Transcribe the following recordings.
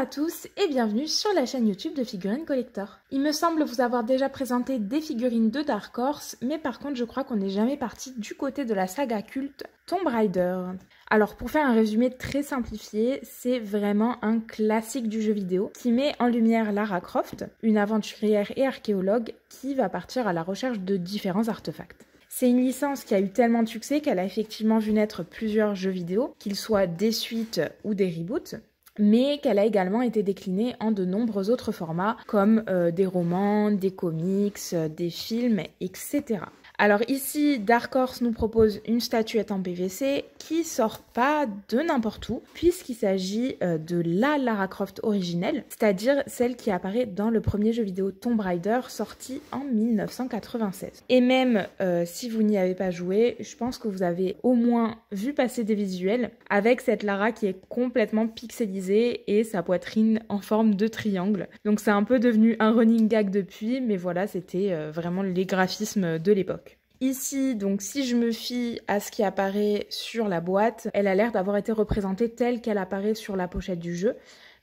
à tous et bienvenue sur la chaîne YouTube de Figurines Collector. Il me semble vous avoir déjà présenté des figurines de Dark Horse, mais par contre je crois qu'on n'est jamais parti du côté de la saga culte Tomb Raider. Alors pour faire un résumé très simplifié, c'est vraiment un classique du jeu vidéo qui met en lumière Lara Croft, une aventurière et archéologue qui va partir à la recherche de différents artefacts. C'est une licence qui a eu tellement de succès qu'elle a effectivement vu naître plusieurs jeux vidéo, qu'ils soient des suites ou des reboots, mais qu'elle a également été déclinée en de nombreux autres formats comme des romans, des comics, des films, etc. Alors ici, Dark Horse nous propose une statuette en PVC qui sort pas de n'importe où, puisqu'il s'agit de la Lara Croft originelle, c'est-à-dire celle qui apparaît dans le premier jeu vidéo Tomb Raider sorti en 1996. Et même si vous n'y avez pas joué, je pense que vous avez au moins vu passer des visuels avec cette Lara qui est complètement pixelisée et sa poitrine en forme de triangle. Donc c'est un peu devenu un running gag depuis, mais voilà, c'était vraiment les graphismes de l'époque. Ici, donc si je me fie à ce qui apparaît sur la boîte, elle a l'air d'avoir été représentée telle qu'elle apparaît sur la pochette du jeu,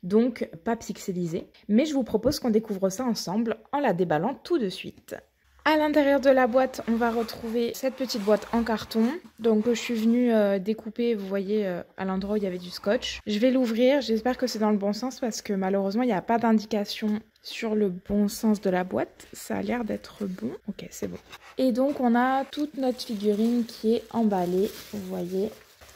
donc pas pixelisée. Mais je vous propose qu'on découvre ça ensemble en la déballant tout de suite. À l'intérieur de la boîte, on va retrouver cette petite boîte en carton. Donc je suis venue découper, vous voyez, à l'endroit où il y avait du scotch. Je vais l'ouvrir, j'espère que c'est dans le bon sens parce que malheureusement, il n'y a pas d'indication sur le bon sens de la boîte. Ça a l'air d'être bon. Ok, c'est bon. Et donc on a toute notre figurine qui est emballée, vous voyez,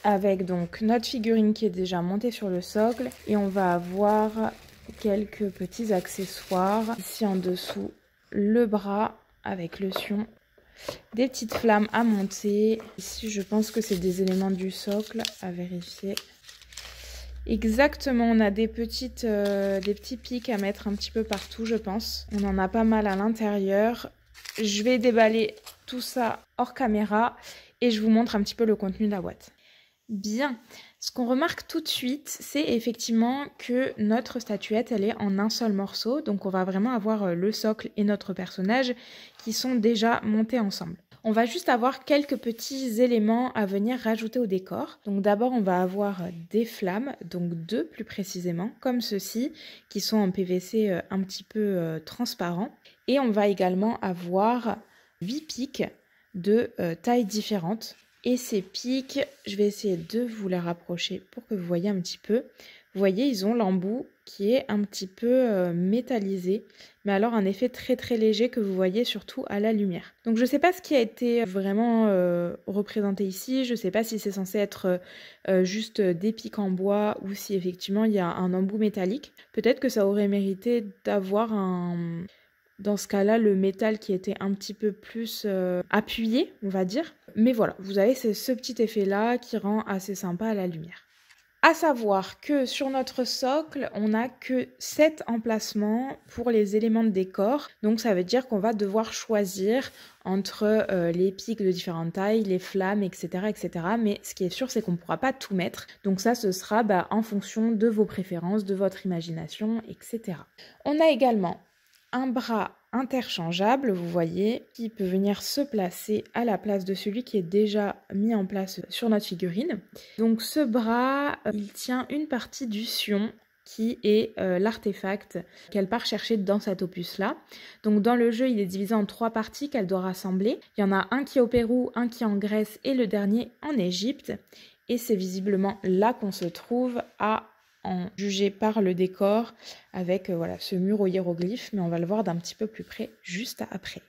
avec donc notre figurine qui est déjà montée sur le socle. Et on va avoir quelques petits accessoires. Ici en dessous, le bras avec le sion, des petites flammes à monter. Ici, je pense que c'est des éléments du socle à vérifier. Exactement, on a des petits pics à mettre un petit peu partout, je pense. On en a pas mal à l'intérieur. Je vais déballer tout ça hors caméra et je vous montre un petit peu le contenu de la boîte. Bien, ce qu'on remarque tout de suite, c'est effectivement que notre statuette, elle est en un seul morceau. Donc on va vraiment avoir le socle et notre personnage qui sont déjà montés ensemble. On va juste avoir quelques petits éléments à venir rajouter au décor. Donc d'abord, on va avoir des flammes, donc deux plus précisément, comme ceci, qui sont en PVC un petit peu transparent. Et on va également avoir 8 pics de tailles différentes. Et ces pics, je vais essayer de vous les rapprocher pour que vous voyez un petit peu. Vous voyez, ils ont l'embout qui est un petit peu métallisé, mais alors un effet très très léger que vous voyez surtout à la lumière. Donc je ne sais pas ce qui a été vraiment représenté ici, je ne sais pas si c'est censé être juste des pics en bois ou si effectivement il y a un embout métallique. Peut-être que ça aurait mérité d'avoir dans ce cas-là, le métal qui était un petit peu plus appuyé, on va dire. Mais voilà, vous avez ce petit effet-là qui rend assez sympa à la lumière. À savoir que sur notre socle, on n'a que 7 emplacements pour les éléments de décor. Donc ça veut dire qu'on va devoir choisir entre les pics de différentes tailles, les flammes, etc., etc. Mais ce qui est sûr, c'est qu'on ne pourra pas tout mettre. Donc ça, ce sera en fonction de vos préférences, de votre imagination, etc. On a également un bras interchangeable, vous voyez, qui peut venir se placer à la place de celui qui est déjà mis en place sur notre figurine. Donc ce bras, il tient une partie du sion qui est l'artefact qu'elle part chercher dans cet opus-là. Donc dans le jeu, il est divisé en 3 parties qu'elle doit rassembler. Il y en a un qui est au Pérou, un qui est en Grèce et le dernier en Égypte. Et c'est visiblement là qu'on se trouve à en juger par le décor avec voilà, ce mur aux hiéroglyphes, mais on va le voir d'un petit peu plus près juste après.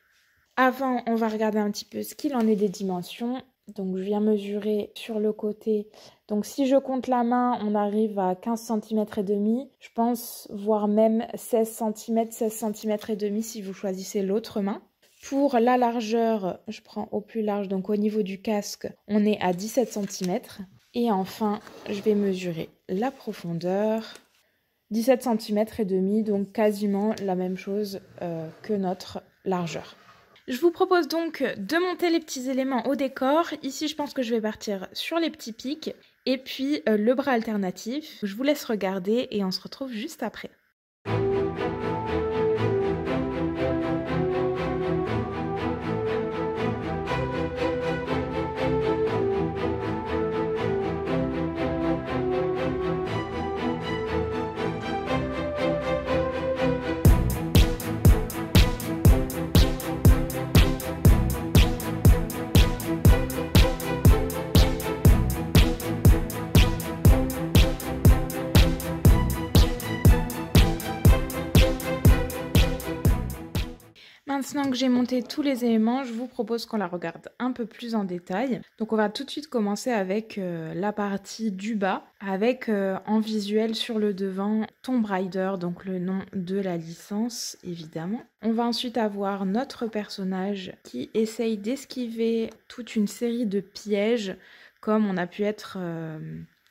Avant, on va regarder un petit peu ce qu'il en est des dimensions. Donc je viens mesurer sur le côté. Donc si je compte la main, on arrive à 15 cm et demi. Je pense voire même 16 cm et demi si vous choisissez l'autre main. Pour la largeur, je prends au plus large, donc au niveau du casque, on est à 17 cm. Et enfin, je vais mesurer la profondeur, 17 cm et demi, donc quasiment la même chose que notre largeur. Je vous propose donc de monter les petits éléments au décor. Ici, je pense que je vais partir sur les petits pics et puis le bras alternatif. Je vous laisse regarder et on se retrouve juste après. Maintenant que j'ai monté tous les éléments, je vous propose qu'on la regarde un peu plus en détail. Donc on va tout de suite commencer avec la partie du bas, avec en visuel sur le devant Tomb Raider, donc le nom de la licence évidemment. On va ensuite avoir notre personnage qui essaye d'esquiver toute une série de pièges comme on a pu être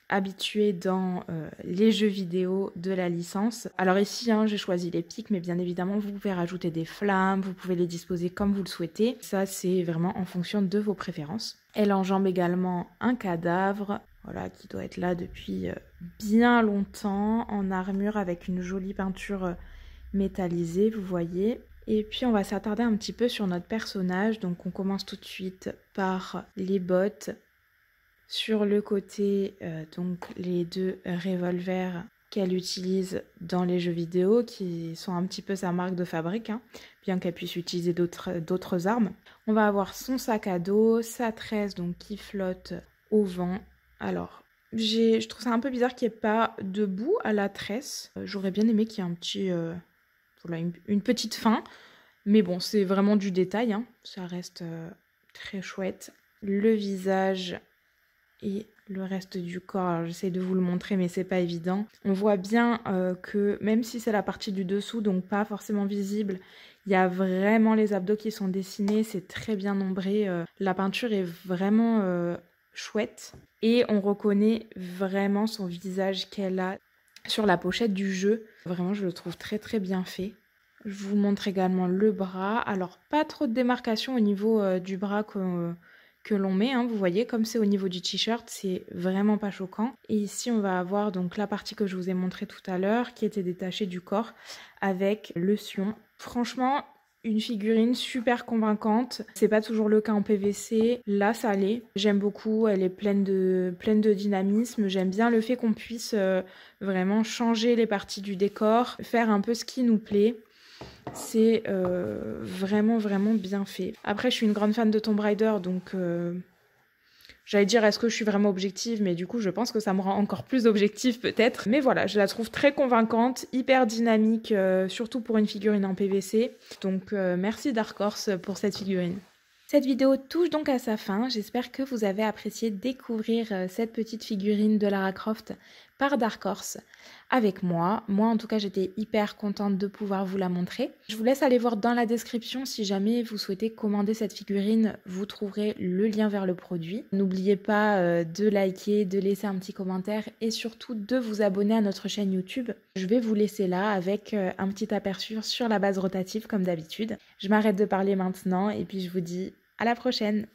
habitué dans les jeux vidéo de la licence. Alors ici, j'ai choisi les pics, mais bien évidemment, vous pouvez rajouter des flammes, vous pouvez les disposer comme vous le souhaitez. Ça, c'est vraiment en fonction de vos préférences. Elle enjambe également un cadavre, voilà, qui doit être là depuis bien longtemps, en armure avec une jolie peinture métallisée, vous voyez. Et puis on va s'attarder un petit peu sur notre personnage. Donc on commence tout de suite par les bottes. Sur le côté, donc les deux revolvers qu'elle utilise dans les jeux vidéo, qui sont un petit peu sa marque de fabrique, bien qu'elle puisse utiliser d'autres armes. On va avoir son sac à dos, sa tresse donc qui flotte au vent. Alors, je trouve ça un peu bizarre qu'il n'y ait pas de bout à la tresse. J'aurais bien aimé qu'il y ait un petit, voilà, une petite fin. Mais bon, c'est vraiment du détail, ça reste très chouette. Le visage et le reste du corps, alors j'essaie de vous le montrer mais c'est pas évident. On voit bien que même si c'est la partie du dessous, donc pas forcément visible, il y a vraiment les abdos qui sont dessinés, c'est très bien ombré. La peinture est vraiment chouette et on reconnaît vraiment son visage qu'elle a sur la pochette du jeu. Vraiment, je le trouve très très bien fait. Je vous montre également le bras. Alors pas trop de démarcation au niveau du bras que l'on met, vous voyez, comme c'est au niveau du t-shirt, c'est vraiment pas choquant. Et ici, on va avoir donc la partie que je vous ai montrée tout à l'heure, qui était détachée du corps, avec le sion. Franchement, une figurine super convaincante. C'est pas toujours le cas en PVC. Là, ça l'est. J'aime beaucoup. Elle est pleine de dynamisme. J'aime bien le fait qu'on puisse vraiment changer les parties du décor, faire un peu ce qui nous plaît. C'est vraiment bien fait. Après, je suis une grande fan de Tomb Raider, donc j'allais dire est-ce que je suis vraiment objective, mais du coup je pense que ça me rend encore plus objective peut-être. Mais voilà, je la trouve très convaincante, hyper dynamique, surtout pour une figurine en PVC. Donc merci Dark Horse pour cette figurine. Cette vidéo touche donc à sa fin. J'espère que vous avez apprécié découvrir cette petite figurine de Lara Croft par Dark Horse avec moi. Moi, en tout cas, j'étais hyper contente de pouvoir vous la montrer. Je vous laisse aller voir dans la description si jamais vous souhaitez commander cette figurine. Vous trouverez le lien vers le produit. N'oubliez pas de liker, de laisser un petit commentaire et surtout de vous abonner à notre chaîne YouTube. Je vais vous laisser là avec un petit aperçu sur la base rotative comme d'habitude. Je m'arrête de parler maintenant et puis je vous dis à la prochaine!